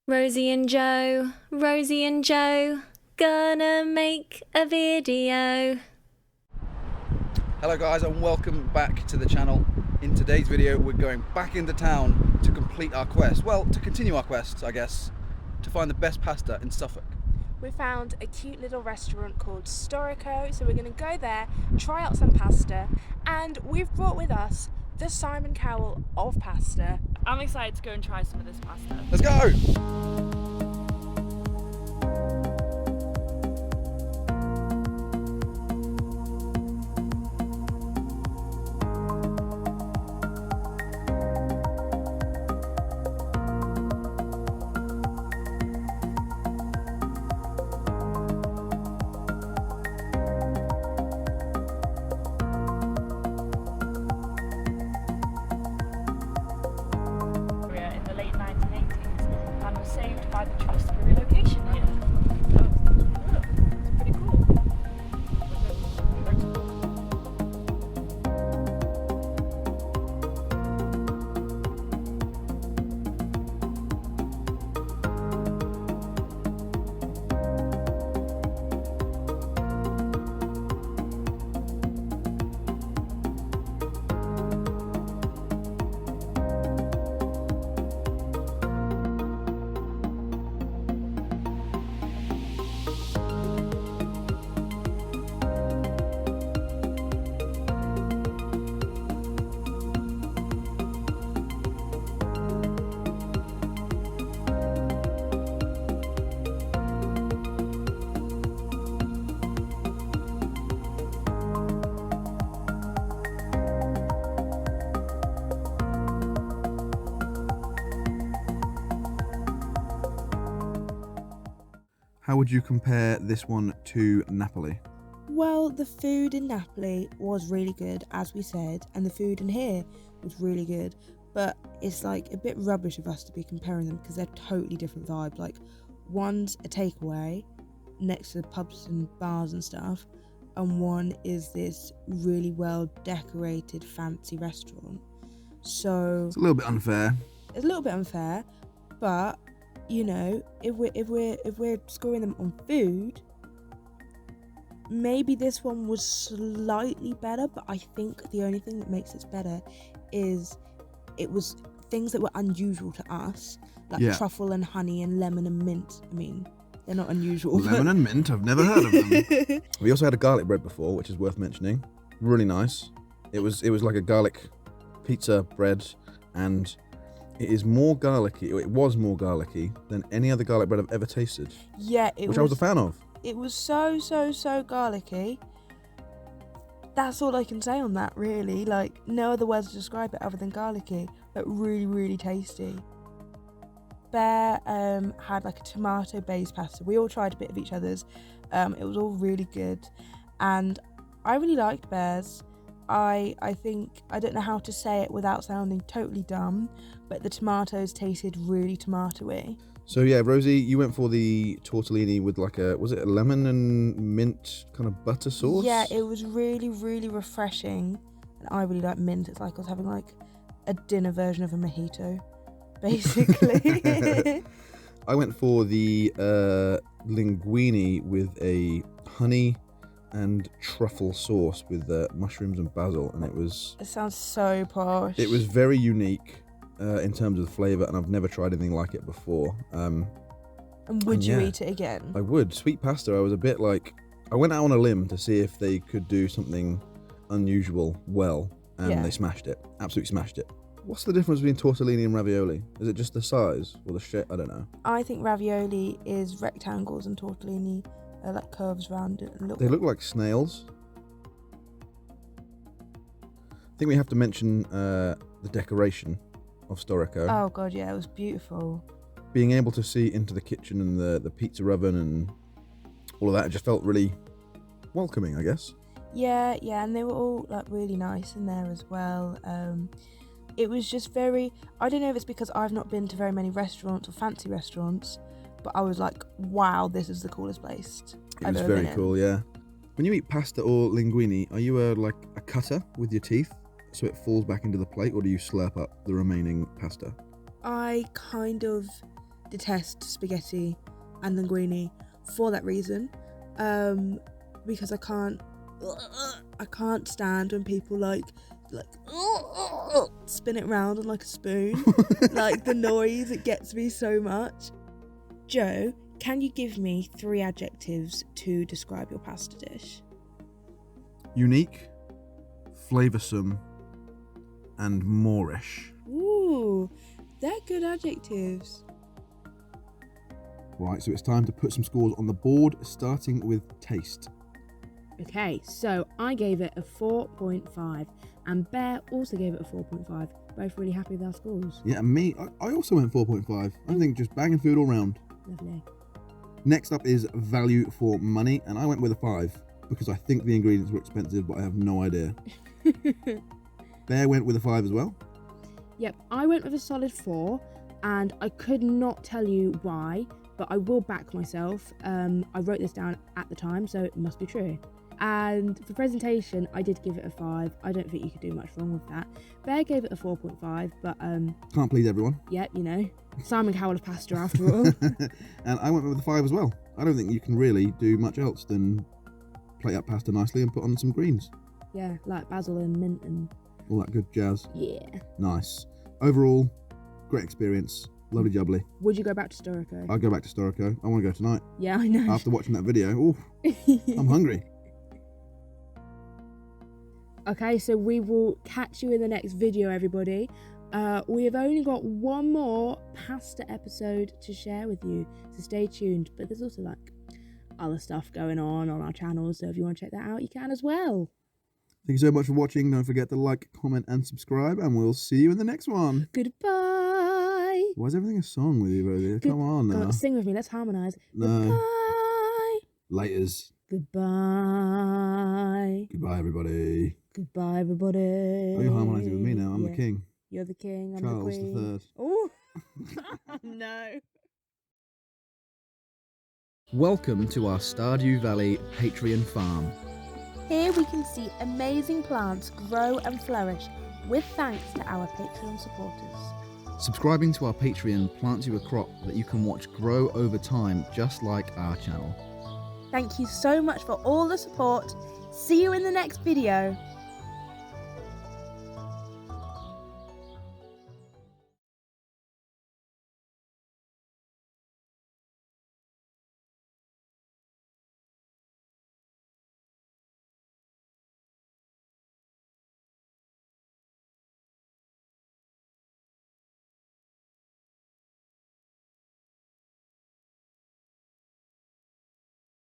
Rosie and Joe, gonna make a video. Hello guys and welcome back to the channel. In today's video we're going back into town to complete our quest. Well, to continue our quest, I guess, to find the best pasta in Suffolk. We found a cute little restaurant called Storico, so we're going to go there, try out some pasta, and we've brought with us the Simon Cowell of pasta. I'm excited to go and try some of this pasta. Let's go! Saved by the trust for relocation here. Oh, it's pretty cool. How would you compare this one to Napoli? Well, the food in Napoli was really good, as we said, and the food in here was really good, but it's like a bit rubbish of us to be comparing them because they're totally different vibes. Like, one's a takeaway next to the pubs and bars and stuff, and one is this really well decorated fancy restaurant. So It's a little bit unfair. it's a little bit unfair, but you know, if we're scoring them on food, maybe this one was slightly better, but I think the only thing that makes it better is it was things that were unusual to us, like truffle and honey and lemon and mint. I mean, they're not unusual. Lemon and mint, I've never heard of them. We also had a garlic bread before, which is worth mentioning. Really nice. It was like a garlic pizza bread, and it is more garlicky, or it was more garlicky than any other garlic bread I've ever tasted. Yeah, I was a fan of. It was so garlicky. That's all I can say on that, really. Like, no other words to describe it other than garlicky, but really tasty. Bear had like a tomato-based pasta. We all tried a bit of each other's. It was all really good, and I really liked Bear's. I think, I don't know how to say it without sounding totally dumb, but the tomatoes tasted really tomatoey. So yeah, Rosie, you went for the tortellini with like was it a lemon and mint kind of butter sauce? Yeah, it was really refreshing, and I really like mint. It's like I was having like a dinner version of a mojito, basically. I went for the linguine with a honey and truffle sauce with mushrooms and basil, and It sounds so posh. it was very unique in terms of the flavour, and I've never tried anything like it before. And would you yeah, eat it again? I would. Sweet pasta, I was a bit like, I went out on a limb to see if they could do something unusual well, and they smashed it. Absolutely smashed it. What's the difference between tortellini and ravioli? Is it just the size or the shape? I don't know. I think ravioli is rectangles and tortellini are like curves around it. And They look like snails. I think we have to mention the decoration of Storico. Oh god, yeah, it was beautiful. Being able to see into the kitchen and the pizza oven and all of that, it just felt really welcoming, I guess. Yeah, and they were all like really nice in there as well. It was just very, I don't know if it's because I've not been to very many restaurants or fancy restaurants, but I was like, wow, this is the coolest place It was very cool, yeah. When you eat pasta or linguine, are you like a cutter with your teeth so it falls back into the plate, or do you slurp up the remaining pasta? I kind of detest spaghetti and linguine for that reason. Because I can't stand when people like spin it round on like a spoon. Like the noise, it gets me so much. Joe, can you give me 3 adjectives to describe your pasta dish? Unique, flavoursome, and Moorish. Ooh, they're good adjectives. Right, so it's time to put some scores on the board, starting with taste. Okay, so I gave it a 4.5 and Bear also gave it a 4.5. Both really happy with our scores. Yeah, and me, I also went 4.5. I think just banging food all round. Lovely. Next up is value for money, and I went with a 5 because I think the ingredients were expensive, but I have no idea. Bear went with a 5 as well. Yep, I went with a solid 4 and I could not tell you why, but I will back myself. I wrote this down at the time, so it must be true. And for presentation, I did give it a 5. I don't think you could do much wrong with that. Bear gave it a 4.5, but Can't please everyone. yeah, you know, Simon Cowell of pasta after all. And I went with a 5 as well. I don't think you can really do much else than plate up pasta nicely and put on some greens. Yeah, like basil and mint and All that good jazz. yeah. Nice. Overall, great experience. Lovely jubbly. Would you go back to Storico? I'll go back to Storico. I want to go tonight. Yeah, I know. After watching that video. Ooh, I'm hungry. Okay, so we will catch you in the next video, everybody. We have only got one more pasta episode to share with you, so stay tuned. But there's also like other stuff going on our channel, so if you want to check that out, you can as well. Thank you so much for watching. Don't forget to like, comment, and subscribe, and we'll see you in the next one. Goodbye. Why is everything a song with you, Rosy? Come on now. Sing with me. Let's harmonise. No. Goodbye. Laters. Goodbye. Goodbye, everybody. Goodbye, everybody. Oh, you're harmonising with me now. I'm Yeah. the king. You're the king. I'm Charles the the queen. Third. Oh no. Welcome to our Stardew Valley Patreon farm. Here we can see amazing plants grow and flourish with thanks to our Patreon supporters. Subscribing to our Patreon plants you a crop that you can watch grow over time, just like our channel. Thank you so much for all the support. See you in the next video.